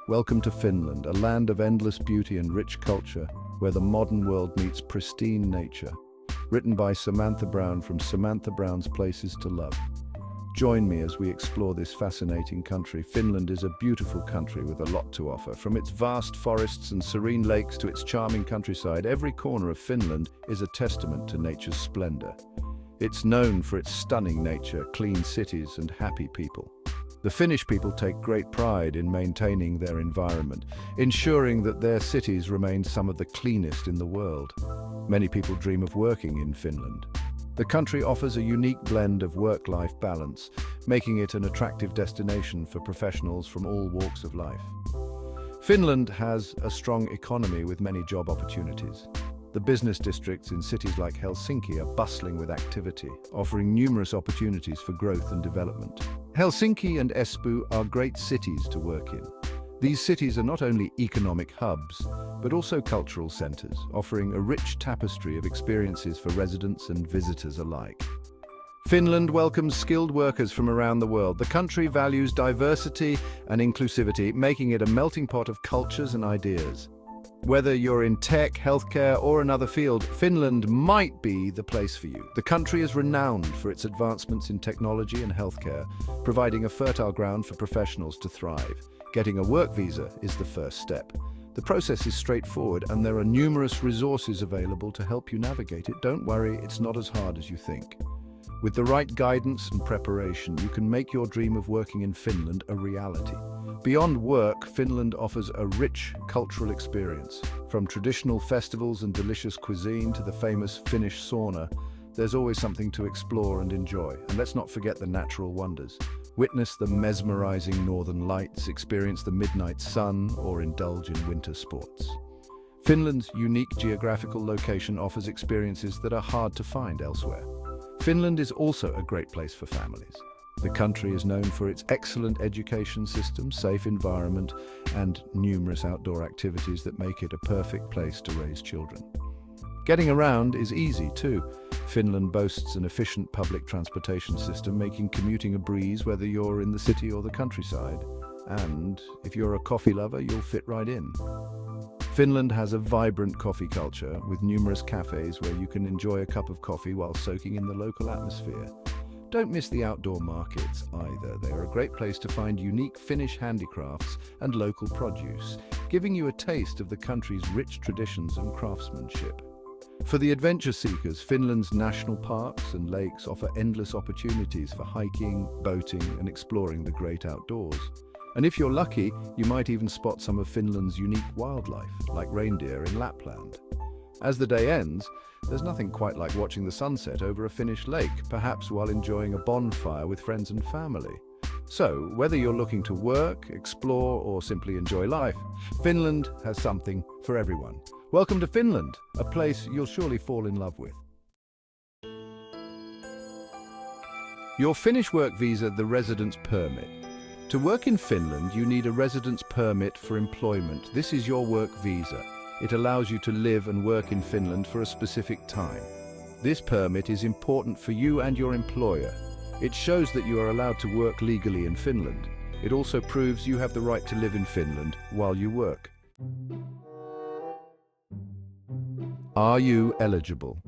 Welcome to Finland, a land of endless beauty and rich culture, where the modern world meets pristine nature. Written by Samantha Brown from Samantha Brown's Places to Love. Join me as we explore this fascinating country. Finland is a beautiful country with a lot to offer. From its vast forests and serene lakes to its charming countryside, every corner of Finland is a testament to nature's splendor. It's known for its stunning nature, clean cities, and happy people. The Finnish people take great pride in maintaining their environment, ensuring that their cities remain some of the cleanest in the world. Many people dream of working in Finland. The country offers a unique blend of work-life balance, making it an attractive destination for professionals from all walks of life. Finland has a strong economy with many job opportunities. The business districts in cities like Helsinki are bustling with activity, offering numerous opportunities for growth and development. Helsinki and Espoo are great cities to work in. These cities are not only economic hubs, but also cultural centers, offering a rich tapestry of experiences for residents and visitors alike. Finland welcomes skilled workers from around the world. The country values diversity and inclusivity, making it a melting pot of cultures and ideas. Whether you're in tech, healthcare, or another field, Finland might be the place for you. The country is renowned for its advancements in technology and healthcare, providing a fertile ground for professionals to thrive. Getting a work visa is the first step. The process is straightforward, and there are numerous resources available to help you navigate it. Don't worry, it's not as hard as you think. With the right guidance and preparation, you can make your dream of working in Finland a reality. Beyond work, Finland offers a rich cultural experience. From traditional festivals and delicious cuisine to the famous Finnish sauna, there's always something to explore and enjoy. And let's not forget the natural wonders. Witness the mesmerizing northern lights, experience the midnight sun, or indulge in winter sports. Finland's unique geographical location offers experiences that are hard to find elsewhere. Finland is also a great place for families. The country is known for its excellent education system, safe environment, and numerous outdoor activities that make it a perfect place to raise children. Getting around is easy too. Finland boasts an efficient public transportation system, making commuting a breeze whether you're in the city or the countryside. And if you're a coffee lover, you'll fit right in. Finland has a vibrant coffee culture with numerous cafes where you can enjoy a cup of coffee while soaking in the local atmosphere. Don't miss the outdoor markets either. They are a great place to find unique Finnish handicrafts and local produce, giving you a taste of the country's rich traditions and craftsmanship. For the adventure seekers, Finland's national parks and lakes offer endless opportunities for hiking, boating, and exploring the great outdoors. And if you're lucky, you might even spot some of Finland's unique wildlife, like reindeer in Lapland. As the day ends, there's nothing quite like watching the sunset over a Finnish lake, perhaps while enjoying a bonfire with friends and family. So, whether you're looking to work, explore, or simply enjoy life, Finland has something for everyone. Welcome to Finland, a place you'll surely fall in love with. Your Finnish work visa, the residence permit. To work in Finland, you need a residence permit for employment. This is your work visa. It allows you to live and work in Finland for a specific time. This permit is important for you and your employer. It shows that you are allowed to work legally in Finland. It also proves you have the right to live in Finland while you work. Are you eligible?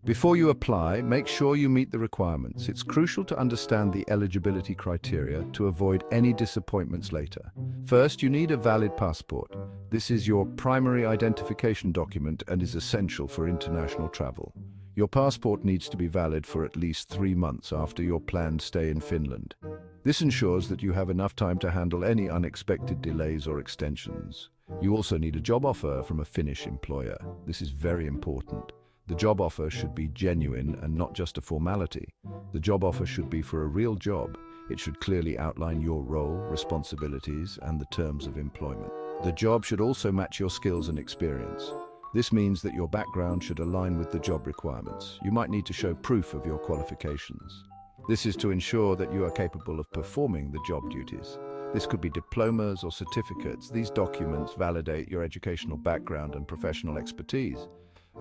Before you apply, make sure you meet the requirements. It's crucial to understand the eligibility criteria to avoid any disappointments later. First, you need a valid passport. This is your primary identification document and is essential for international travel. Your passport needs to be valid for at least 3 months after your planned stay in Finland. This ensures that you have enough time to handle any unexpected delays or extensions. You also need a job offer from a Finnish employer. This is very important. The job offer should be genuine and not just a formality. The job offer should be for a real job. It should clearly outline your role, responsibilities, and the terms of employment. The job should also match your skills and experience. This means that your background should align with the job requirements. You might need to show proof of your qualifications. This is to ensure that you are capable of performing the job duties. This could be diplomas or certificates. These documents validate your educational background and professional expertise.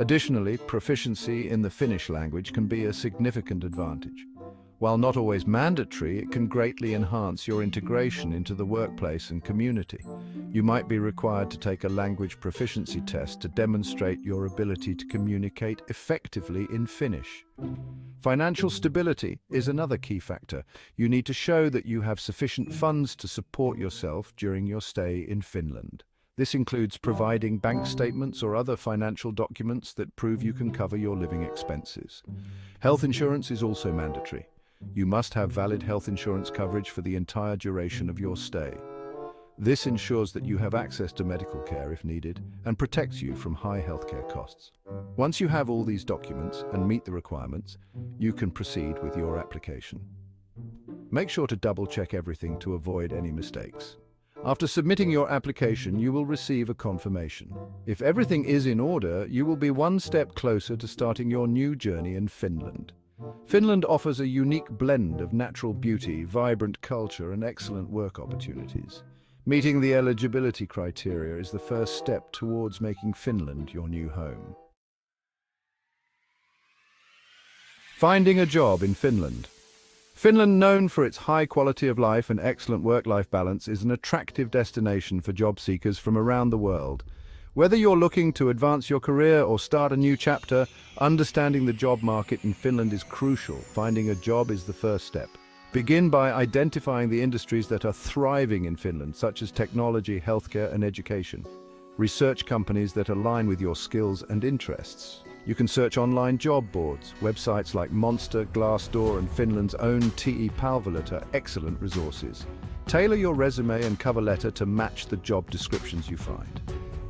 Additionally, proficiency in the Finnish language can be a significant advantage. While not always mandatory, it can greatly enhance your integration into the workplace and community. You might be required to take a language proficiency test to demonstrate your ability to communicate effectively in Finnish. Financial stability is another key factor. You need to show that you have sufficient funds to support yourself during your stay in Finland. This includes providing bank statements or other financial documents that prove you can cover your living expenses. Health insurance is also mandatory. You must have valid health insurance coverage for the entire duration of your stay. This ensures that you have access to medical care if needed and protects you from high healthcare costs. Once you have all these documents and meet the requirements, you can proceed with your application. Make sure to double-check everything to avoid any mistakes. After submitting your application, you will receive a confirmation. If everything is in order, you will be one step closer to starting your new journey in Finland. Finland offers a unique blend of natural beauty, vibrant culture, and excellent work opportunities. Meeting the eligibility criteria is the first step towards making Finland your new home. Finding a job in Finland. Finland, known for its high quality of life and excellent work-life balance, is an attractive destination for job seekers from around the world. Whether you're looking to advance your career or start a new chapter, understanding the job market in Finland is crucial. Finding a job is the first step. Begin by identifying the industries that are thriving in Finland, such as technology, healthcare, and education. Research companies that align with your skills and interests. You can search online job boards. Websites like Monster, Glassdoor, and Finland's own TE Palvelut are excellent resources. Tailor your resume and cover letter to match the job descriptions you find.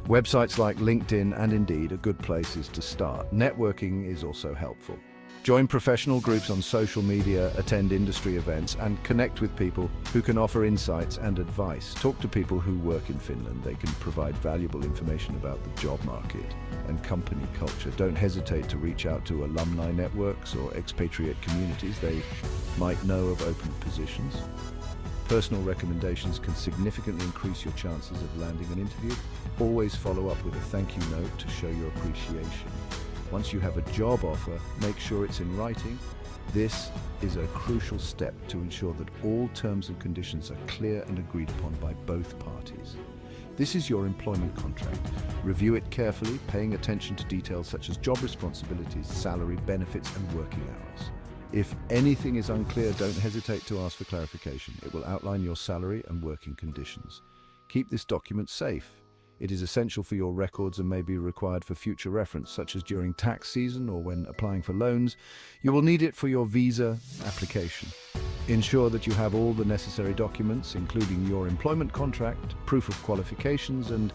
Websites like LinkedIn and Indeed are good places to start. Networking is also helpful. Join professional groups on social media, attend industry events, and connect with people who can offer insights and advice. Talk to people who work in Finland. They can provide valuable information about the job market and company culture. Don't hesitate to reach out to alumni networks or expatriate communities. They might know of open positions. Personal recommendations can significantly increase your chances of landing an interview. Always follow up with a thank you note to show your appreciation. Once you have a job offer, make sure it's in writing. This is a crucial step to ensure that all terms and conditions are clear and agreed upon by both parties. This is your employment contract. Review it carefully, paying attention to details such as job responsibilities, salary, benefits, and working hours. If anything is unclear, don't hesitate to ask for clarification. It will outline your salary and working conditions. Keep this document safe. It is essential for your records and may be required for future reference, such as during tax season or when applying for loans. You will need it for your visa application. Ensure that you have all the necessary documents, including your employment contract, proof of qualifications, and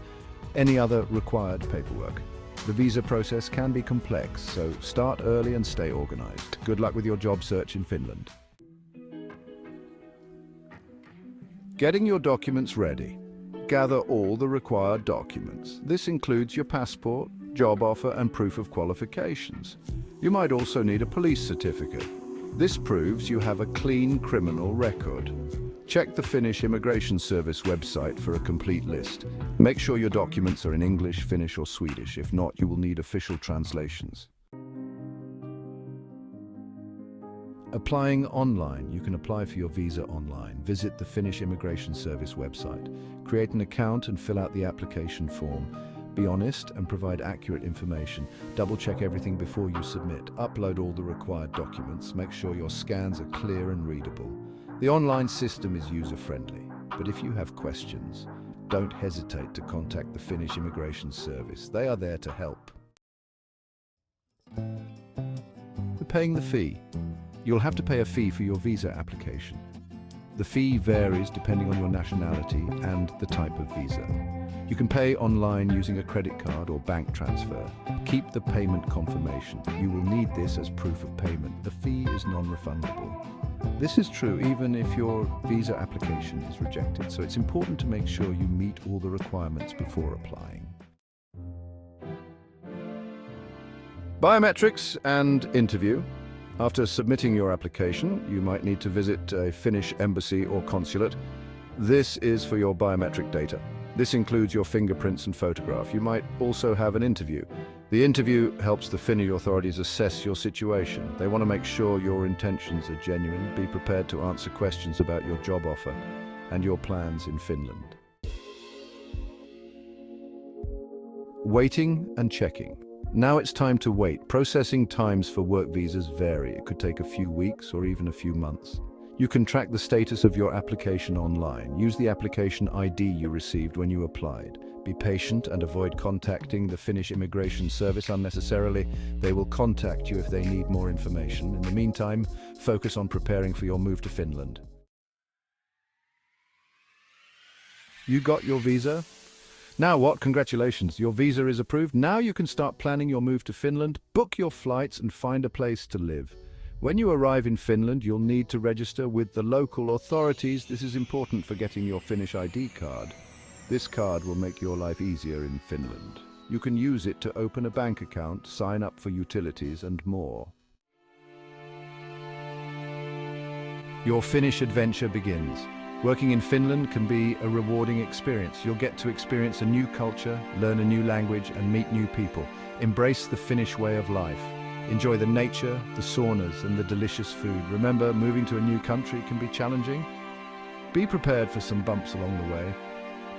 any other required paperwork. The visa process can be complex, so start early and stay organized. Good luck with your job search in Finland. Getting your documents ready. Gather all the required documents. This includes your passport, job offer, and proof of qualifications. You might also need a police certificate. This proves you have a clean criminal record. Check the Finnish Immigration Service website for a complete list. Make sure your documents are in English, Finnish, or Swedish. If not, you will need official translations. Applying online. You can apply for your visa online. Visit the Finnish Immigration Service website. Create an account and fill out the application form. Be honest and provide accurate information. Double-check everything before you submit. Upload all the required documents. Make sure your scans are clear and readable. The online system is user-friendly, but if you have questions, don't hesitate to contact the Finnish Immigration Service. They are there to help. Paying the fee. You'll have to pay a fee for your visa application. The fee varies depending on your nationality and the type of visa. You can pay online using a credit card or bank transfer. Keep the payment confirmation. You will need this as proof of payment. The fee is non-refundable. This is true even if your visa application is rejected, so it's important to make sure you meet all the requirements before applying. Biometrics and interview. After submitting your application, you might need to visit a Finnish embassy or consulate. This is for your biometric data. This includes your fingerprints and photograph. You might also have an interview. The interview helps the Finnish authorities assess your situation. They want to make sure your intentions are genuine. Be prepared to answer questions about your job offer and your plans in Finland. Waiting and checking. Now it's time to wait. Processing times for work visas vary. It could take a few weeks or even a few months. You can track the status of your application online. Use the application ID you received when you applied. Be patient and avoid contacting the Finnish Immigration Service unnecessarily. They will contact you if they need more information. In the meantime, focus on preparing for your move to Finland. You got your visa? Now what? Congratulations, your visa is approved. Now you can start planning your move to Finland, book your flights and find a place to live. When you arrive in Finland, you'll need to register with the local authorities. This is important for getting your Finnish ID card. This card will make your life easier in Finland. You can use it to open a bank account, sign up for utilities and more. Your Finnish adventure begins. Working in Finland can be a rewarding experience. You'll get to experience a new culture, learn a new language and meet new people. Embrace the Finnish way of life. Enjoy the nature, the saunas and the delicious food. Remember, moving to a new country can be challenging. Be prepared for some bumps along the way,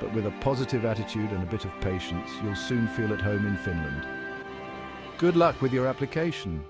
but with a positive attitude and a bit of patience, you'll soon feel at home in Finland. Good luck with your application.